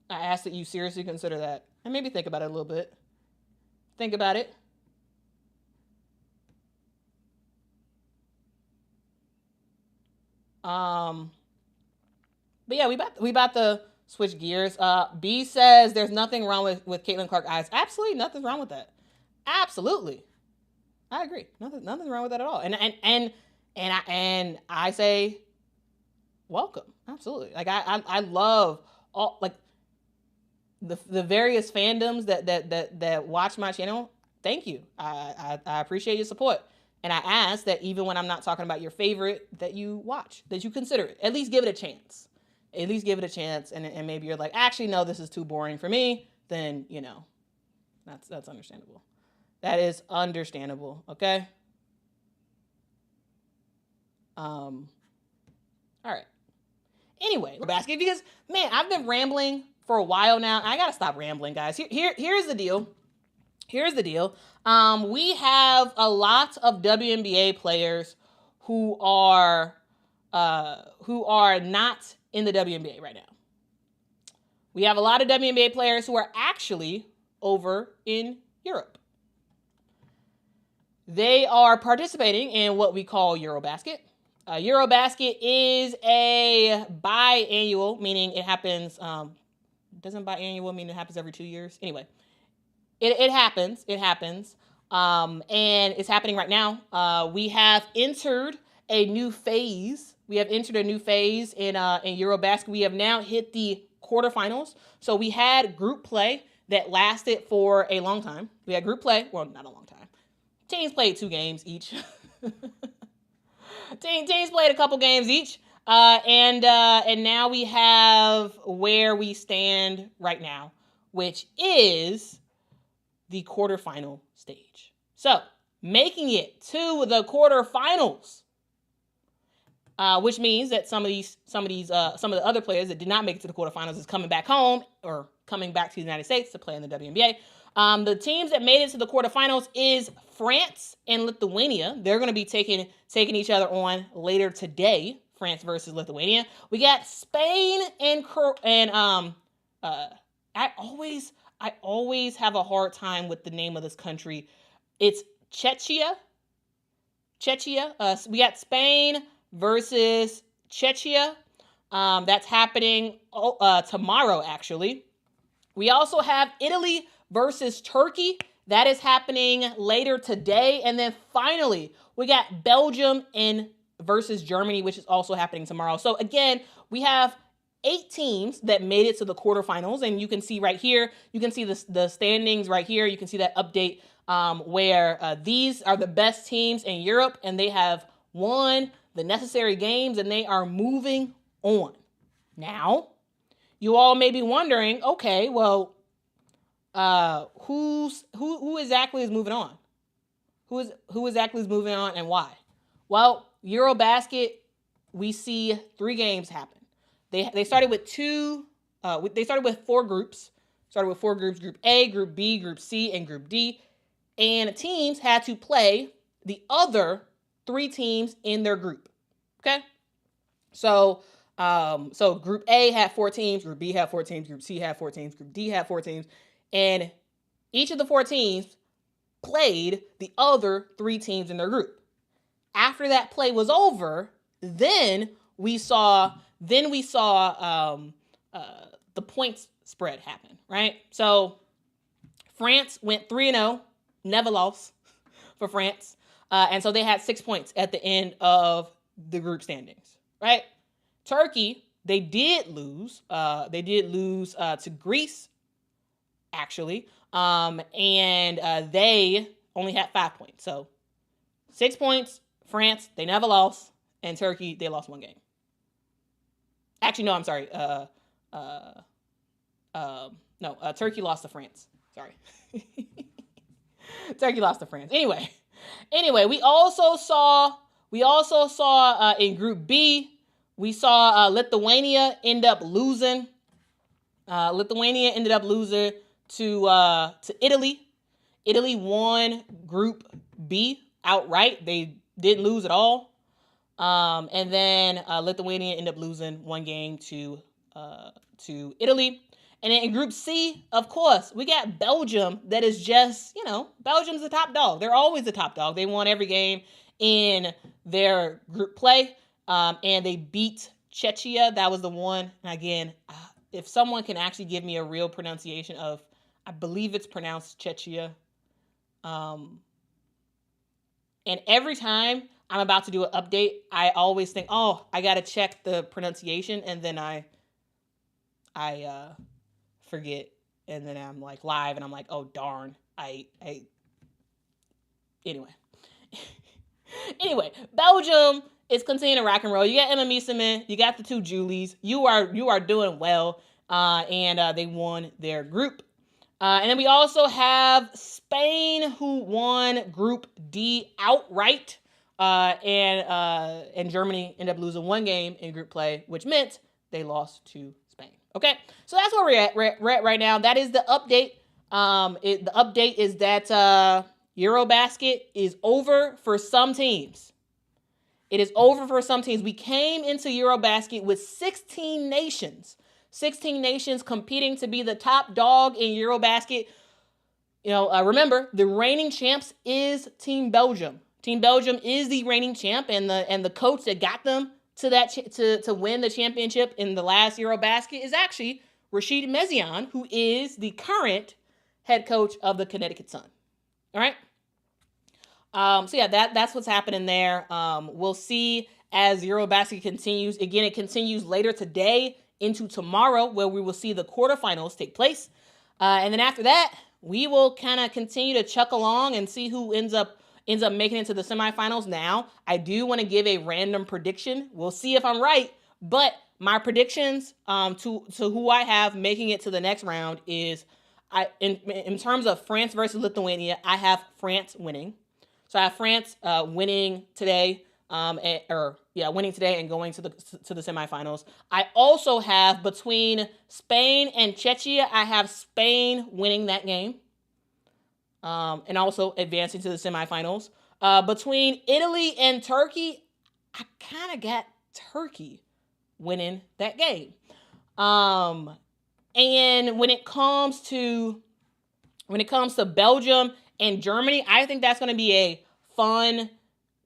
I ask that you seriously consider that. And maybe think about it a little bit. Think about it. But yeah, we about to switch gears. B says there's nothing wrong with Caitlin Clark eyes. Absolutely nothing's wrong with that. Absolutely. I agree. Nothing's wrong with that at all. And I say welcome. Absolutely. Like I love all, like, the various fandoms that watch my channel. Thank you. I appreciate your support. And I ask that even when I'm not talking about your favorite, that you watch, that you consider it. At least give it a chance. At least give it a chance. And maybe you're like, actually, no, this is too boring for me. Then, that's understandable. That is understandable. Okay. All right. Anyway, basket, because man, I've been rambling for a while now. I gotta stop rambling, guys. Here's the deal. Here's the deal. We have a lot of WNBA players who are not in the WNBA right now. We have a lot of WNBA players who are actually over in Europe. They are participating in what we call Eurobasket. Eurobasket is a biannual, meaning it happens. Doesn't biannual mean it happens every 2 years? Anyway, it happens. It happens. And it's happening right now. We have entered a new phase. In Eurobasket. We have now hit the quarterfinals. So we had group play that lasted for a long time. We had group play. Well, not a long time. Teams played 2 games each. Teams played a couple games each. And now we have where we stand right now, which is the quarterfinal stage. So making it to the quarterfinals, which means that some of the other players that did not make it to the quarterfinals is coming back home or coming back to the United States to play in the WNBA. The teams that made it to the quarterfinals is France and Lithuania. They're going to be taking each other on later today. France versus Lithuania. We got Spain and I always have a hard time with the name of this country. It's Czechia. We got Spain versus Czechia. That's happening tomorrow, actually. We also have Italy versus Turkey. That is happening later today. And then finally, we got Belgium versus Germany, which is also happening tomorrow. So again, we have 8 teams that made it to the quarterfinals. And you can see right here, you can see the standings right here. You can see that update where these are the best teams in Europe, and they have won the necessary games, and they are moving on. Now, you all may be wondering, okay, well, who exactly is moving on? Who exactly is moving on and why? Well, Eurobasket, we see 3 games happen. They started with 4 groups. Group A, Group B, Group C, and Group D. And teams had to play the other 3 teams in their group. Okay? So Group A had 4 teams, Group B had 4 teams, Group C had 4 teams, Group D had 4 teams, and each of the 4 teams played the other 3 teams in their group. After that play was over, then we saw the points spread happen, right? So France went 3-0, never lost for France. And so they had 6 points at the end of the group standings, right? Turkey, they did lose. To Greece, actually. And they only had 5 points. So 6 points, France, they never lost. And Turkey, they lost 1 game. Actually, no, I'm sorry. Turkey lost to France. Sorry. Turkey lost to France. Anyway, Anyway, we also saw in Group B, we saw Lithuania end up losing. Lithuania ended up losing to Italy. Italy won Group B outright. They didn't lose at all. And then Lithuania ended up losing one game to Italy. And then in Group C, of course, we got Belgium that is just, Belgium's the top dog. They're always the top dog. They won every game in their group play. And they beat Czechia. That was the one. And again, if someone can actually give me a real pronunciation of, I believe it's pronounced Czechia. And every time I'm about to do an update, I always think, oh, I got to check the pronunciation. And then I forget. And then I'm like live and I'm like, oh, darn. Anyway, Belgium is continuing to rock and roll. You got Emma Mieseman, you got the two Julies. You are doing well. And they won their group. And then we also have Spain, who won Group D outright. And Germany ended up losing one game in group play, which meant they lost to Spain. Okay, so that's where we're at right now. That is the update. The update is that Eurobasket is over for some teams. It is over for some teams. We came into Eurobasket with 16 nations. 16 nations competing to be the top dog in Eurobasket. Remember, the reigning champs is Team Belgium. Team Belgium is the reigning champ, and the coach that got them to win the championship in the last Eurobasket is actually Rashid Mezian, who is the current head coach of the Connecticut Sun. All right. So yeah, that's what's happening there. We'll see as Eurobasket continues. Again, it continues later today into tomorrow, where we will see the quarterfinals take place. And then after that, we will kind of continue to chuck along and see who ends up making it to the semifinals. Now, I do want to give a random prediction. We'll see if I'm right, but my predictions to who I have making it to the next round is, in terms of France versus Lithuania, I have France winning. So I have France winning today, winning today and going to the semifinals. I also have, between Spain and Czechia, I have Spain winning that game. And also advancing to the semifinals. Between Italy and Turkey, I kind of got Turkey winning that game. And when it comes to Belgium and Germany, I think that's going to be a fun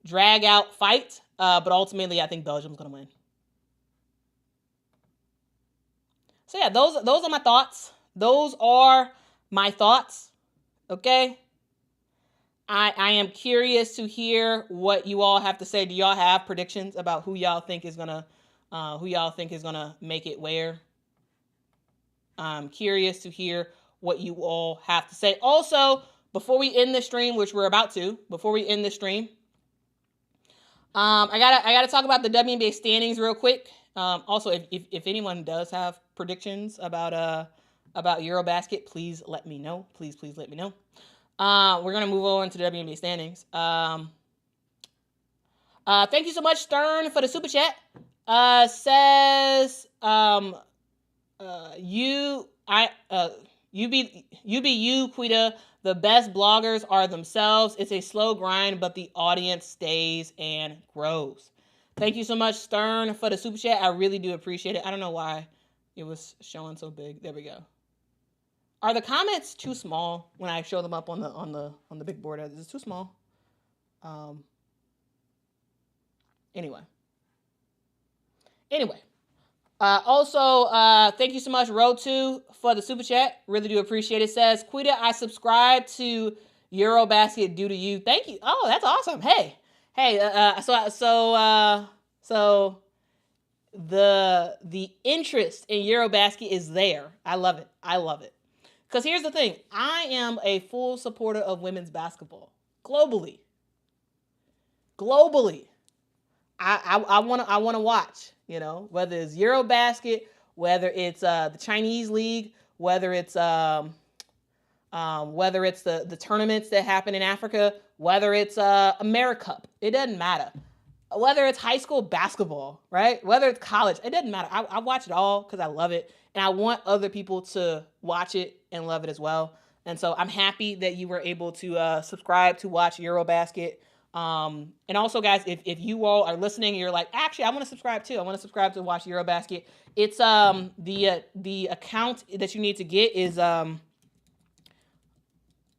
drag out fight. But ultimately, I think Belgium's going to win. So yeah, those are my thoughts. Those are my thoughts. Okay. I am curious to hear what you all have to say. Do y'all have predictions about who y'all think is gonna make it where? I'm curious to hear what you all have to say. Also, before we end the stream, which we're about to, I gotta talk about the WNBA standings real quick. Also, if anyone does have predictions about Eurobasket, please let me know. Please let me know. We're going to move on to the WNBA standings. Thank you so much, Stern, for the super chat. Says, you be you, Quita. The best bloggers are themselves. It's a slow grind, but the audience stays and grows. Thank you so much, Stern, for the super chat. I really do appreciate it. I don't know why it was showing so big. There we go. Are the comments too small when I show them up on the big board? Is it too small? Anyway. Also, thank you so much, Road2, for the super chat. Really do appreciate it. Says, Quita, I subscribe to Eurobasket due to you. Thank you. Oh, that's awesome. Hey. So the interest in Eurobasket is there. I love it. Because here's the thing. I am a full supporter of women's basketball. Globally. I want to watch, whether it's Eurobasket, whether it's the Chinese League, whether it's whether it's the tournaments that happen in Africa, whether it's AmeriCup, it doesn't matter. Whether it's high school basketball, right? Whether it's college, it doesn't matter. I watch it all because I love it, and I want other people to watch it and love it as well. And so I'm happy that you were able to subscribe to watch Eurobasket. And also, guys, if you all are listening and you're like, actually, I want to subscribe too. I want to subscribe to watch Eurobasket. It's the account that you need to get is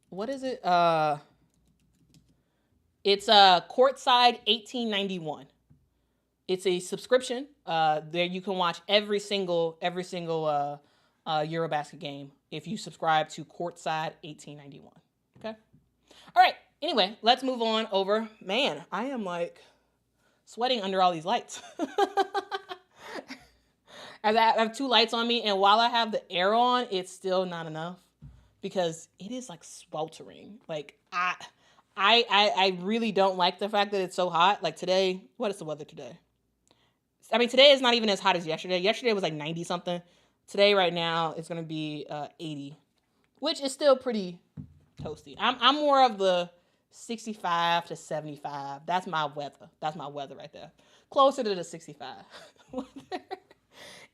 what is it? It's Courtside 1891. It's a subscription. There you can watch every single Eurobasket game if you subscribe to Courtside 1891. Okay. All right. Anyway, let's move on over. Man, I am like sweating under all these lights. As I have 2 lights on me, and while I have the air on, it's still not enough because it is like sweltering. Like I really don't like the fact that it's so hot. Like today, what is the weather today? I mean, today is not even as hot as yesterday. Yesterday was like 90 something. Today, right now, it's going to be 80, which is still pretty toasty. I'm more of the 65 to 75. That's my weather. That's my weather right there. Closer to the 65.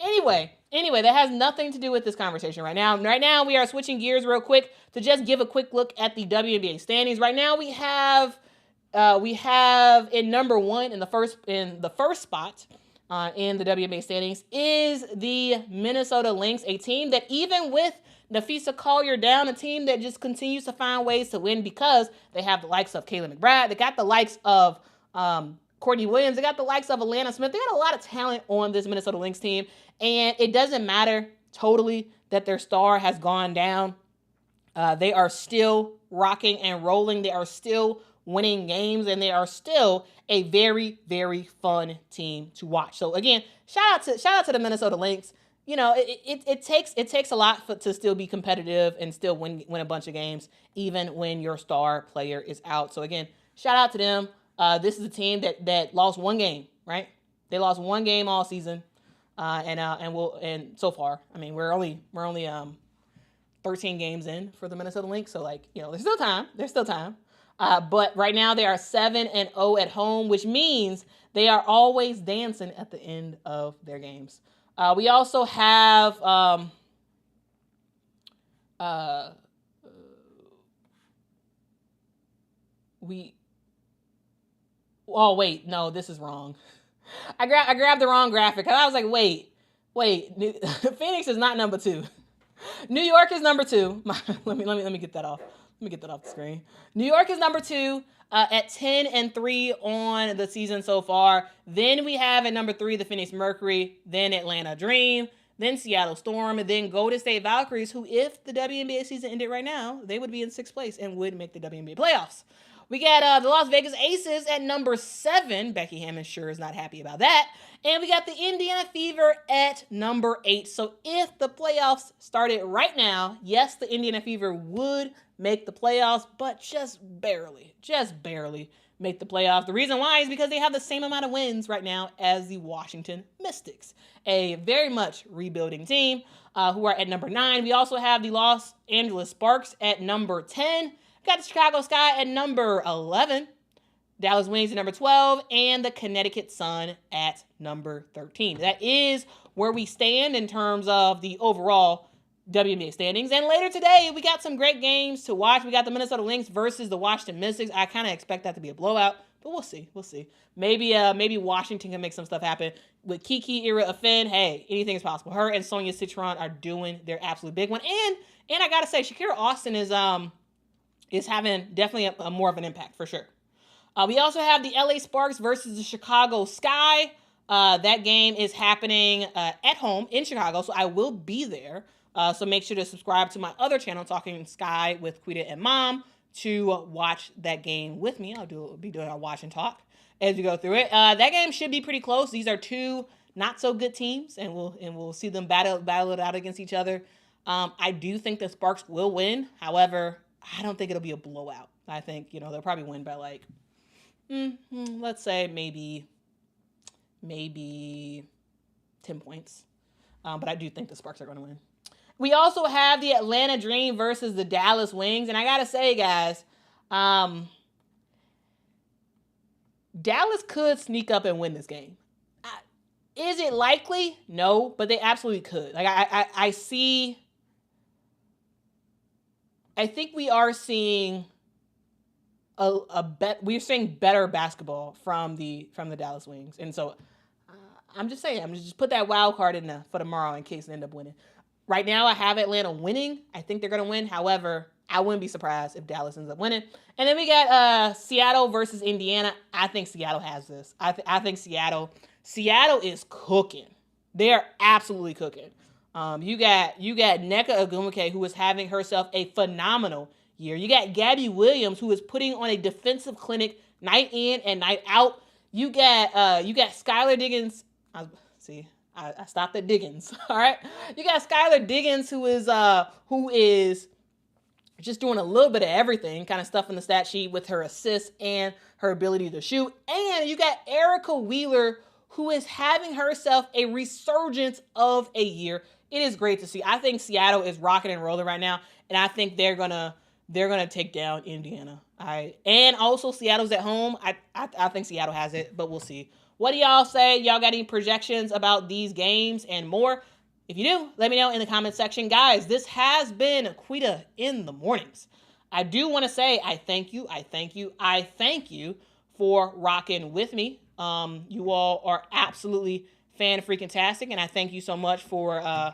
Anyway, that has nothing to do with this conversation right now. Right now, we are switching gears real quick to just give a quick look at the WNBA standings. Right now, we have in number 1 in the first spot in the WNBA standings is the Minnesota Lynx, a team that even with Nafisa Collier down, a team that just continues to find ways to win because they have the likes of Kayla McBride. They got the likes of Courtney Williams. They got the likes of Alana Smith. They got a lot of talent on this Minnesota Lynx team. And it doesn't matter totally that their star has gone down. They are still rocking and rolling. They are still winning games, and they are still a very, very fun team to watch. So again, shout out to the Minnesota Lynx. You know, it takes a lot to still be competitive and still win a bunch of games, even when your star player is out. So again, shout out to them. This is a team that lost 1 game, right? They lost 1 game all season, and so far, I mean, we're only 13 games in for the Minnesota Lynx, so like, you know, there's still time. But right now they are 7-0 at home, which means they are always dancing at the end of their games. We also have oh wait, no, this is wrong. I grabbed the wrong graphic. I was like, wait, Phoenix is not number 2. New York is number 2. Let me get that off. Let me get that off the screen. New York is number 2 at 10-3 on the season so far. Then we have at number 3 the Phoenix Mercury, then Atlanta Dream, then Seattle Storm, and then Golden State Valkyries, who, if the WNBA season ended right now, they would be in 6th place and would make the WNBA playoffs. We got the Las Vegas Aces at number 7. Becky Hammond sure is not happy about that. And we got the Indiana Fever at number 8. So if the playoffs started right now, yes, the Indiana Fever would make the playoffs, but just barely make the playoffs. The reason why is because they have the same amount of wins right now as the Washington Mystics, a very much rebuilding team who are at number 9. We also have the Los Angeles Sparks at number 10. Got the Chicago Sky at number 11, Dallas Wings at number 12, and the Connecticut Sun at number 13. That is where we stand in terms of the overall WNBA standings. And later today, we got some great games to watch. We got the Minnesota Lynx versus the Washington Mystics. I kind of expect that to be a blowout, but we'll see. Maybe Washington can make some stuff happen. With Kiki Ira-Offin, hey, anything is possible. Her and Sonia Citron are doing their absolute big one. And I got to say, Shakira Austin is having definitely a more of an impact for sure. We also have the LA Sparks versus the Chicago Sky. That game is happening at home in Chicago, so I will be there. So make sure to subscribe to my other channel, Talking Sky with Quita and Mom, to watch that game with me. I'll be doing a watch and talk as we go through it. That game should be pretty close. These are 2 not so good teams, and we'll see them battle it out against each other. I do think the Sparks will win. However, I don't think it'll be a blowout. I think, they'll probably win by like, let's say maybe 10 points. But I do think the Sparks are going to win. We also have the Atlanta Dream versus the Dallas Wings. And I got to say, guys, Dallas could sneak up and win this game. Is it likely? No, but they absolutely could. Like I think we are seeing we're seeing better basketball from the Dallas Wings. And so I'm just saying, I'm going to just put that wild card in there for tomorrow in case they end up winning. Right now, I have Atlanta winning. I think they're going to win. However, I wouldn't be surprised if Dallas ends up winning. And then we got Seattle versus Indiana. I think Seattle has this. I think Seattle is cooking. They are absolutely cooking. You got Nneka Ogwumike, who is having herself a phenomenal year. You got Gabby Williams, who is putting on a defensive clinic night in and night out. You got Skylar Diggins. I stopped at Diggins. All right. You got Skylar Diggins, who is just doing a little bit of everything, kind of stuff in the stat sheet with her assists and her ability to shoot. And you got Erica Wheeler, who is having herself a resurgence of a year. It is great to see. I think Seattle is rocking and rolling right now, and I think they're gonna take down Indiana. And also Seattle's at home. I think Seattle has it, but we'll see. What do y'all say? Y'all got any projections about these games and more? If you do, let me know in the comment section. Guys, this has been Quita in the Mornings. I do want to say I thank you for rocking with me. You all are absolutely fan-freaking-tastic, and I thank you so much for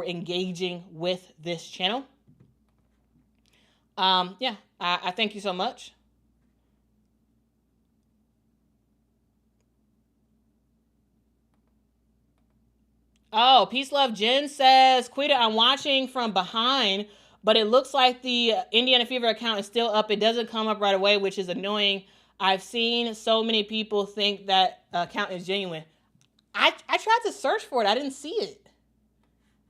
engaging with this channel. I thank you so much. Oh, Peace Love Jen says, Quita, I'm watching from behind, but it looks like the Indiana Fever account is still up. It doesn't come up right away, which is annoying. I've seen so many people think that account is genuine. I tried to search for it. I didn't see it.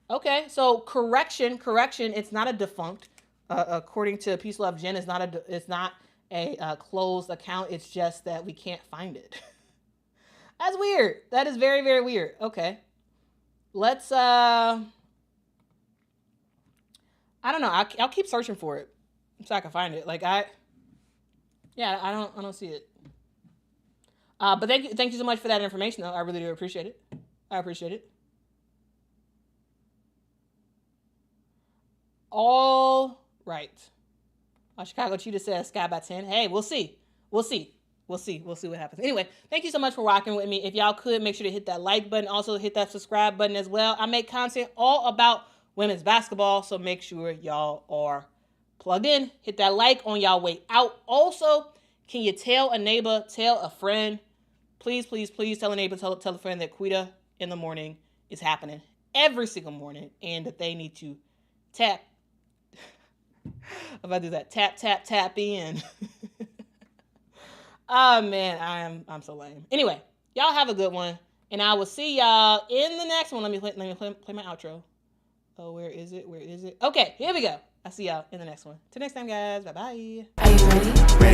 Okay, so correction. It's not a defunct. According to Peace Love Jen, it's not a closed account. It's just that we can't find it. That's weird. That is very, very weird. Okay. Let's, I don't know. I'll keep searching for it so I can find it. I don't see it. But thank you so much for that information, though. I really do appreciate it. I appreciate it. All right. Chicago Cheetah says Sky by 10. Hey, we'll see. We'll see what happens. Anyway, thank you so much for rocking with me. If y'all could, make sure to hit that like button. Also, hit that subscribe button as well. I make content all about women's basketball, so make sure y'all are plugged in. Hit that like on y'all way out. Also, can you tell a neighbor, tell a friend? Please tell a neighbor, tell a friend that Quita in the Morning is happening every single morning and that they need to tap. If I do that, tap in. Oh man, I'm so lame. Anyway, y'all have a good one, and I will see y'all in the next one. Let me play my outro. Oh, where is it? Okay, here we go. I'll see y'all in the next one. Till next time, guys. Bye bye. Are you ready?